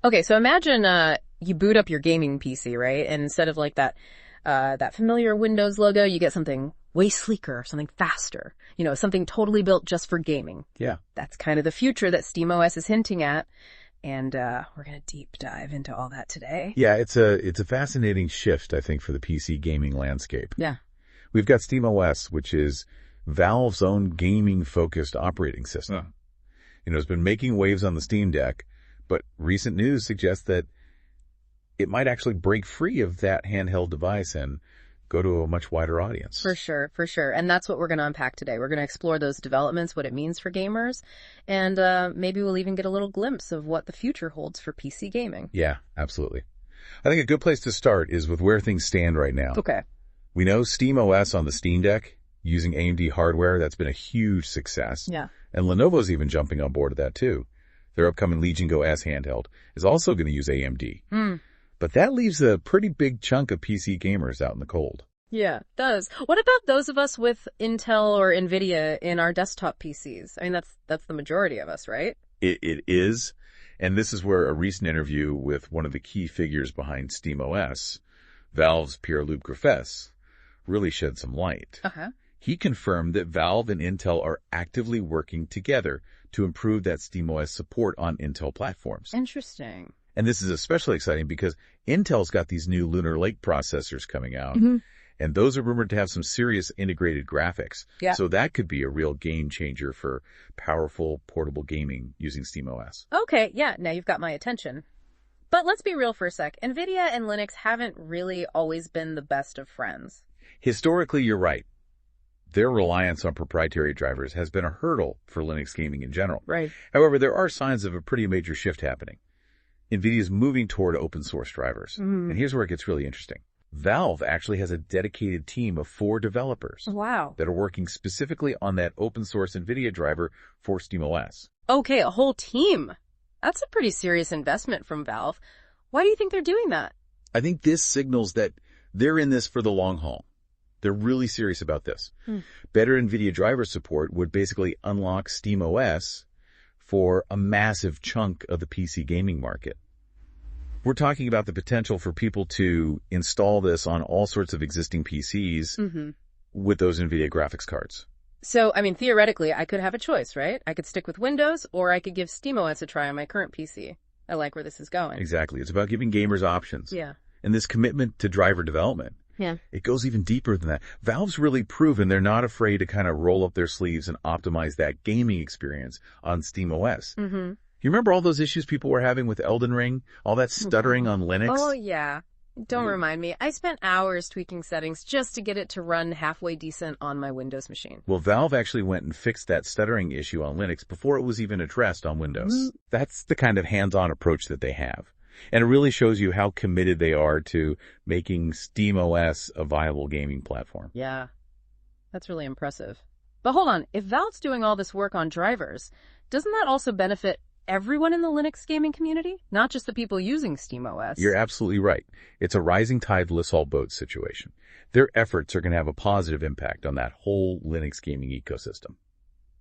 Okay, so imagine you boot up your gaming PC, right? And instead of like that familiar Windows logo, you get something way sleeker, something faster, something totally built just for gaming. Yeah. That's kind of the future that SteamOS is hinting at. And we're going to deep dive into all that today. Yeah, it's a fascinating shift, I think, for the PC gaming landscape. Yeah. We've got SteamOS, which is Valve's own gaming-focused operating system. It's been making waves on the Steam Deck, but recent news suggests that it might actually break free of that handheld device and go to a much wider audience. For sure, for sure. And that's what we're going to unpack today. We're going to explore those developments, what it means for gamers, and maybe we'll even get a little glimpse of what the future holds for PC gaming. Yeah, absolutely. I think a good place to start is with where things stand right now. Okay. We know SteamOS on the Steam Deck, using AMD hardware, that's been a huge success. Yeah. And Lenovo's even jumping on board with that too. Their upcoming Legion Go S handheld is also going to use AMD. But that leaves a pretty big chunk of PC gamers out in the cold. Yeah, it does. What about those of us with Intel or NVIDIA in our desktop PCs? I mean, that's the majority of us, right? It is. And this is where a recent interview with one of the key figures behind SteamOS, Valve's Pierre-Luc Griffes, really shed some light. He confirmed that Valve and Intel are actively working together to improve that SteamOS support on Intel platforms. Interesting. And this is especially exciting because Intel's got these new Lunar Lake processors coming out, and those are rumored to have some serious integrated graphics. Yeah. So that could be a real game changer for powerful portable gaming using SteamOS. Okay, yeah, now you've got my attention. But let's be real for a sec. NVIDIA and Linux haven't really always been the best of friends. Historically, you're right. Their reliance on proprietary drivers has been a hurdle for Linux gaming in general. Right. However, there are signs of a pretty major shift happening. NVIDIA is moving toward open source drivers. And here's where it gets really interesting. Valve actually has a dedicated team of 4 developers. Wow. That are working specifically on that open source NVIDIA driver for SteamOS. Okay, a whole team. That's a pretty serious investment from Valve. Why do you think they're doing that? I think this signals that they're in this for the long haul. They're really serious about this. Better NVIDIA driver support would basically unlock SteamOS for a massive chunk of the PC gaming market. We're talking about the potential for people to install this on all sorts of existing PCs with those NVIDIA graphics cards. So, I mean, theoretically, I could have a choice, right? I could stick with Windows, or I could give SteamOS a try on my current PC. I like where this is going. Exactly. It's about giving gamers options. Yeah. And this commitment to driver development. Yeah. It goes even deeper than that. Valve's really proven they're not afraid to kind of roll up their sleeves and optimize that gaming experience on SteamOS. You remember all those issues people were having with Elden Ring? All that stuttering on Linux? Oh, yeah. Don't remind me. I spent hours tweaking settings just to get it to run halfway decent on my Windows machine. Well, Valve actually went and fixed that stuttering issue on Linux before it was even addressed on Windows. That's the kind of hands-on approach that they have. And it really shows you how committed they are to making SteamOS a viable gaming platform. Yeah, that's really impressive. But hold on, if Valve's doing all this work on drivers, doesn't that also benefit everyone in the Linux gaming community? Not just the people using SteamOS. You're absolutely right. It's a rising tide lifts all boats situation. Their efforts are going to have a positive impact on that whole Linux gaming ecosystem.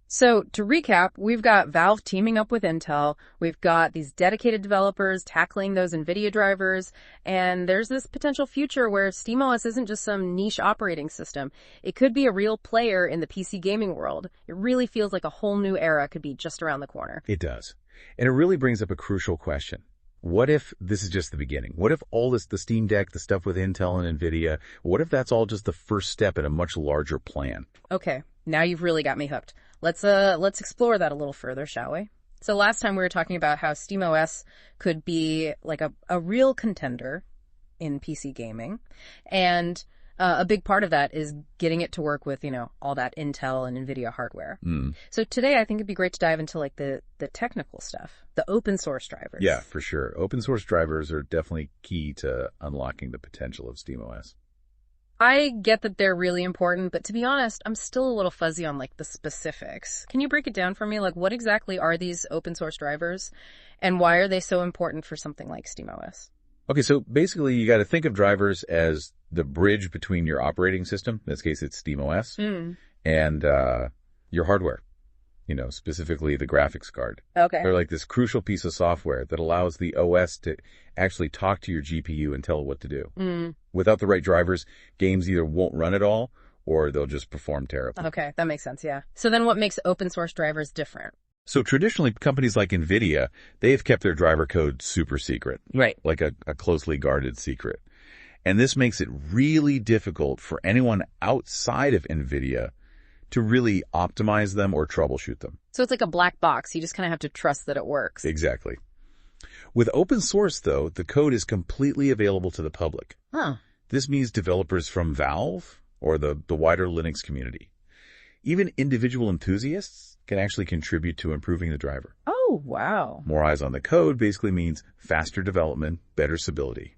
So to recap, we've got Valve teaming up with Intel, we've got these dedicated developers tackling those NVIDIA drivers, and there's this potential future where SteamOS isn't just some niche operating system. It could be a real player in the PC gaming world. It really feels like a whole new era could be just around the corner. It does. And it really brings up a crucial question. What if this is just the beginning? What if all this, the Steam Deck, the stuff with Intel and NVIDIA, what if that's all just the first step in a much larger plan? Okay, now you've really got me hooked. Let's explore that a little further, shall we? So last time we were talking about how SteamOS could be like a real contender in PC gaming. And a big part of that is getting it to work with, all that Intel and NVIDIA hardware. So today I think it'd be great to dive into like the technical stuff, the open source drivers. Yeah, for sure. Open source drivers are definitely key to unlocking the potential of SteamOS. I get that they're really important, but to be honest, I'm still a little fuzzy on like the specifics. Can you break it down for me? Like what exactly are these open source drivers and why are they so important for something like SteamOS? Okay, so basically you got to think of drivers as the bridge between your operating system, in this case it's SteamOS, and your hardware. specifically the graphics card. Okay. They're like this crucial piece of software that allows the OS to actually talk to your GPU and tell it what to do. Without the right drivers, games either won't run at all or they'll just perform terribly. Okay, that makes sense, yeah. So then what makes open source drivers different? So traditionally, companies like NVIDIA, they've kept their driver code super secret. Right. Like a closely guarded secret. And this makes it really difficult for anyone outside of NVIDIA to really optimize them or troubleshoot them. So it's like a black box. You just kind of have to trust that it works. Exactly. With open source, though, the code is completely available to the public. Huh. This means developers from Valve or the wider Linux community. Even individual enthusiasts can actually contribute to improving the driver. Oh, wow. More eyes on the code basically means faster development, better stability.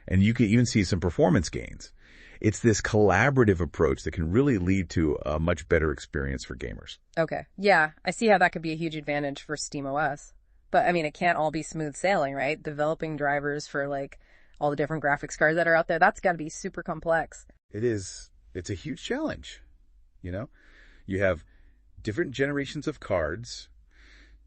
And you can even see some performance gains. It's this collaborative approach that can really lead to a much better experience for gamers. Okay. Yeah, I see how that could be a huge advantage for SteamOS. But, I mean, it can't all be smooth sailing, right? Developing drivers for, like, all the different graphics cards that are out there, that's got to be super complex. It is. It's a huge challenge. You have different generations of cards,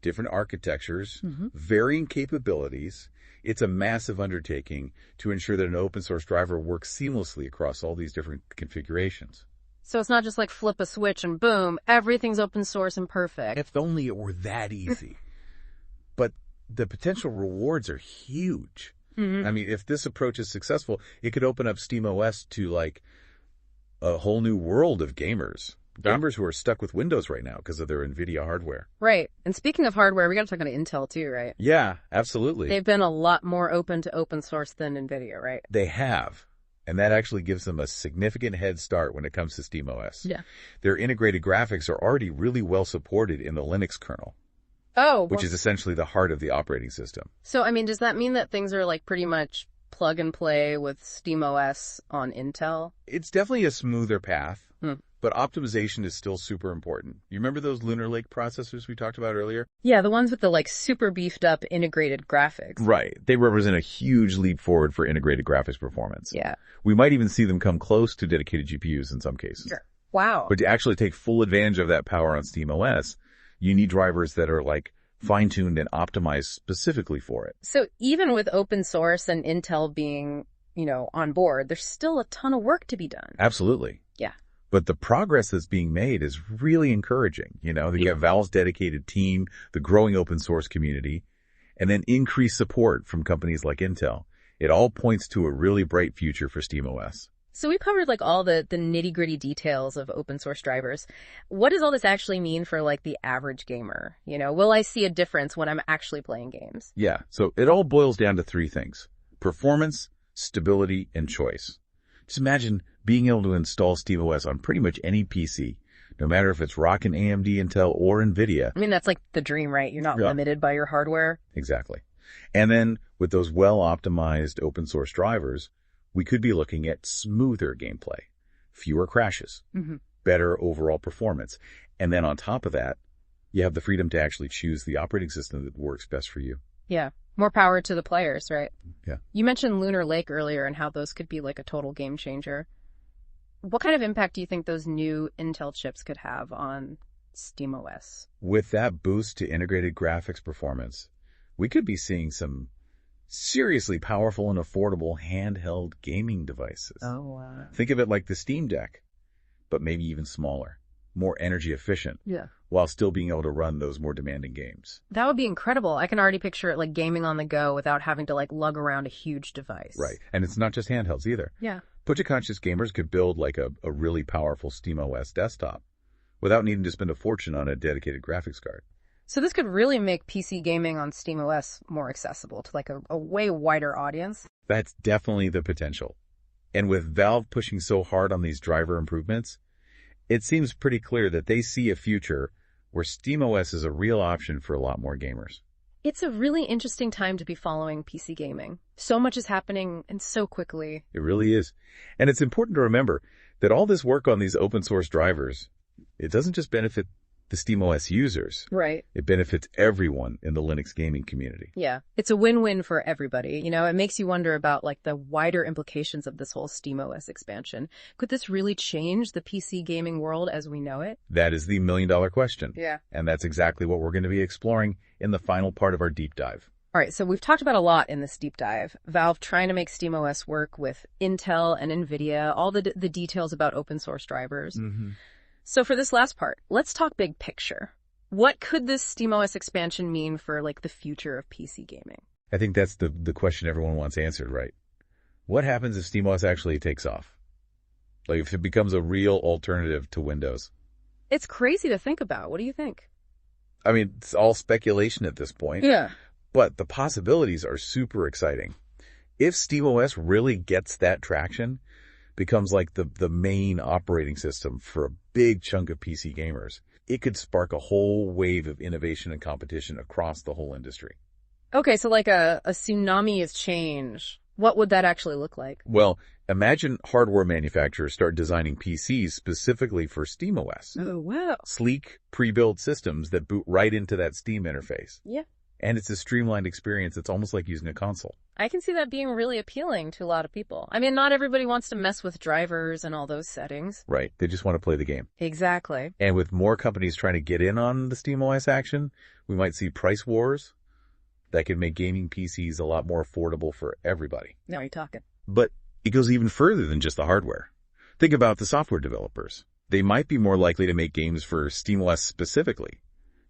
different architectures, varying capabilities. It's a massive undertaking to ensure that an open source driver works seamlessly across all these different configurations. So it's not just like flip a switch and boom, everything's open source and perfect. If only it were that easy. But the potential rewards are huge. I mean, if this approach is successful, it could open up SteamOS to like a whole new world of gamers. Gamers who are stuck with Windows right now because of their NVIDIA hardware. Right. And speaking of hardware, we got to talk about Intel too, right? Yeah, absolutely. They've been a lot more open to open source than NVIDIA, right? They have. And that actually gives them a significant head start when it comes to SteamOS. Yeah. Their integrated graphics are already really well supported in the Linux kernel. Oh. Which is essentially the heart of the operating system. So, I mean, does that mean that things are like pretty much plug and play with SteamOS on Intel? It's definitely a smoother path. But optimization is still super important. You remember those Lunar Lake processors we talked about earlier? Yeah, the ones with the like super beefed up integrated graphics. Right. They represent a huge leap forward for integrated graphics performance. Yeah. We might even see them come close to dedicated GPUs in some cases. Sure. Wow. But to actually take full advantage of that power on SteamOS, you need drivers that are like fine-tuned and optimized specifically for it. So even with open source and Intel being, on board, there's still a ton of work to be done. Absolutely. Yeah. But the progress that's being made is really encouraging. You have Valve's dedicated team, the growing open source community, and then increased support from companies like Intel. It all points to a really bright future for SteamOS. So we covered like all the nitty-gritty details of open source drivers. What does all this actually mean for like the average gamer? Will I see a difference when I'm actually playing games? Yeah. So it all boils down to three things: performance, stability, and choice. Just imagine being able to install SteamOS on pretty much any PC, no matter if it's rocking AMD, Intel, or NVIDIA. I mean, that's like the dream, right? You're not limited by your hardware. Exactly. And then with those well-optimized open source drivers, we could be looking at smoother gameplay, fewer crashes, better overall performance. And then on top of that, you have the freedom to actually choose the operating system that works best for you. Yeah. More power to the players, right? Yeah. You mentioned Lunar Lake earlier and how those could be like a total game changer. What kind of impact do you think those new Intel chips could have on SteamOS? With that boost to integrated graphics performance, we could be seeing some seriously powerful and affordable handheld gaming devices. Oh, wow. Think of it like the Steam Deck, but maybe even smaller, more energy efficient. Yeah. While still being able to run those more demanding games. That would be incredible. I can already picture it like gaming on the go without having to like lug around a huge device. Right. And it's not just handhelds either. Yeah. Budget-conscious gamers could build like a really powerful SteamOS desktop without needing to spend a fortune on a dedicated graphics card. So this could really make PC gaming on SteamOS more accessible to like a way wider audience. That's definitely the potential. And with Valve pushing so hard on these driver improvements, it seems pretty clear that they see a future where SteamOS is a real option for a lot more gamers. It's a really interesting time to be following PC gaming. So much is happening and so quickly. It really is. And it's important to remember that all this work on these open source drivers, it doesn't just benefit the SteamOS users. Right. It benefits everyone in the Linux gaming community. Yeah. It's a win-win for everybody. You know, it makes you wonder about like the wider implications of this whole SteamOS expansion. Could this really change the PC gaming world as we know it? That is the million-dollar question. Yeah. And that's exactly what we're going to be exploring in the final part of our deep dive. All right, so we've talked about a lot in this deep dive. Valve trying to make SteamOS work with Intel and NVIDIA, all the details about open source drivers. Mm-hmm. So for this last part, let's talk big picture. What could this SteamOS expansion mean for like the future of PC gaming? I think that's the question everyone wants answered, right? What happens if SteamOS actually takes off? Like if it becomes a real alternative to Windows? It's crazy to think about. What do you think? I mean, it's all speculation at this point. Yeah. But the possibilities are super exciting. If SteamOS really gets that traction, becomes like the main operating system for a big chunk of PC gamers, it could spark a whole wave of innovation and competition across the whole industry. Okay, so like a tsunami of change. What would that actually look like? Well, imagine hardware manufacturers start designing PCs specifically for SteamOS. Oh, wow. Sleek, pre-built systems that boot right into that Steam interface. Yeah. And it's a streamlined experience. It's almost like using a console. I can see that being really appealing to a lot of people. I mean, not everybody wants to mess with drivers and all those settings. Right. They just want to play the game. Exactly. And with more companies trying to get in on the SteamOS action, we might see price wars that can make gaming PCs a lot more affordable for everybody. Now you're talking. But it goes even further than just the hardware. Think about the software developers. They might be more likely to make games for SteamOS specifically.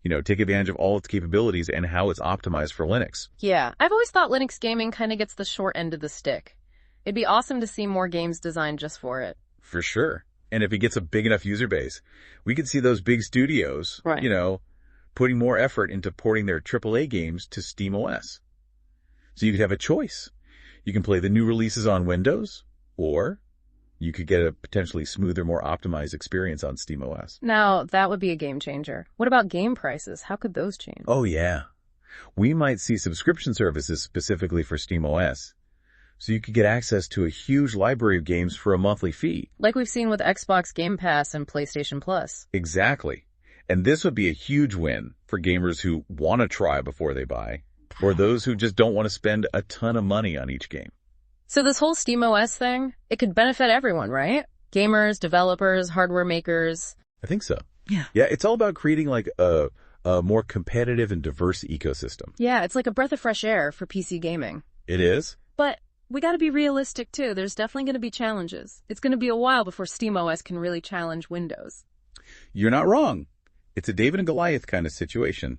You know, take advantage of all its capabilities and how it's optimized for Linux. Yeah, I've always thought Linux gaming kind of gets the short end of the stick. It'd be awesome to see more games designed just for it. For sure. And if it gets a big enough user base, we could see those big studios, Right. Putting more effort into porting their AAA games to SteamOS. So you could have a choice. You can play the new releases on Windows, or you could get a potentially smoother, more optimized experience on SteamOS. Now, that would be a game changer. What about game prices? How could those change? Oh, yeah. We might see subscription services specifically for SteamOS. So you could get access to a huge library of games for a monthly fee. Like we've seen with Xbox Game Pass and PlayStation Plus. Exactly. And this would be a huge win for gamers who want to try before they buy, or those who just don't want to spend a ton of money on each game. So this whole SteamOS thing, it could benefit everyone, right? Gamers, developers, hardware makers. I think so. Yeah. Yeah, it's all about creating like a more competitive and diverse ecosystem. Yeah, it's like a breath of fresh air for PC gaming. It is. But we got to be realistic too. There's definitely going to be challenges. It's going to be a while before SteamOS can really challenge Windows. You're not wrong. It's a David and Goliath kind of situation.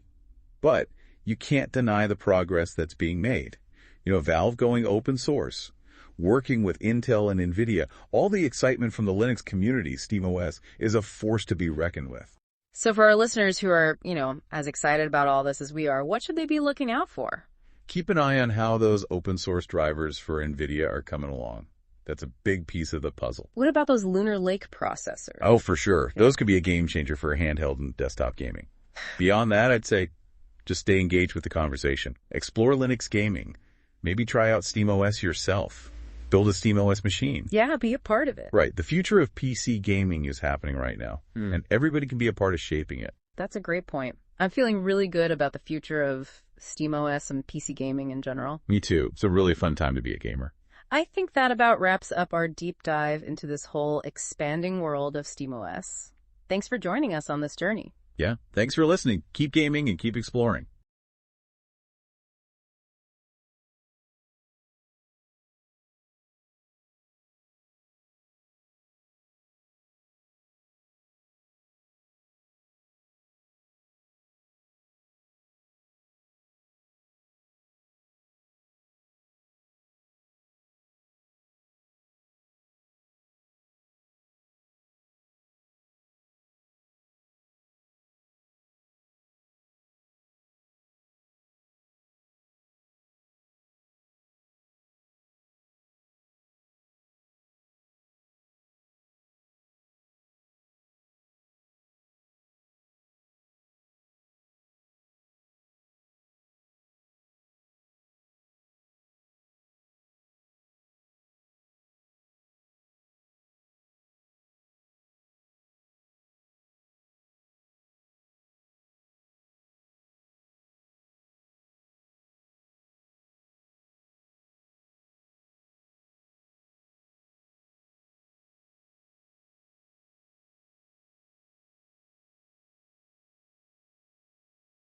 But you can't deny the progress that's being made. Valve going open source, working with Intel and NVIDIA, all the excitement from the Linux community, SteamOS, is a force to be reckoned with. So for our listeners who are, as excited about all this as we are, what should they be looking out for? Keep an eye on how those open source drivers for NVIDIA are coming along. That's a big piece of the puzzle. What about those Lunar Lake processors? Oh, for sure. Those could be a game changer for handheld and desktop gaming. Beyond that, I'd say just stay engaged with the conversation. Explore Linux gaming. Maybe try out SteamOS yourself. Build a SteamOS machine. Yeah, be a part of it. Right. The future of PC gaming is happening right now, and everybody can be a part of shaping it. That's a great point. I'm feeling really good about the future of SteamOS and PC gaming in general. Me too. It's a really fun time to be a gamer. I think that about wraps up our deep dive into this whole expanding world of SteamOS. Thanks for joining us on this journey. Yeah. Thanks for listening. Keep gaming and keep exploring.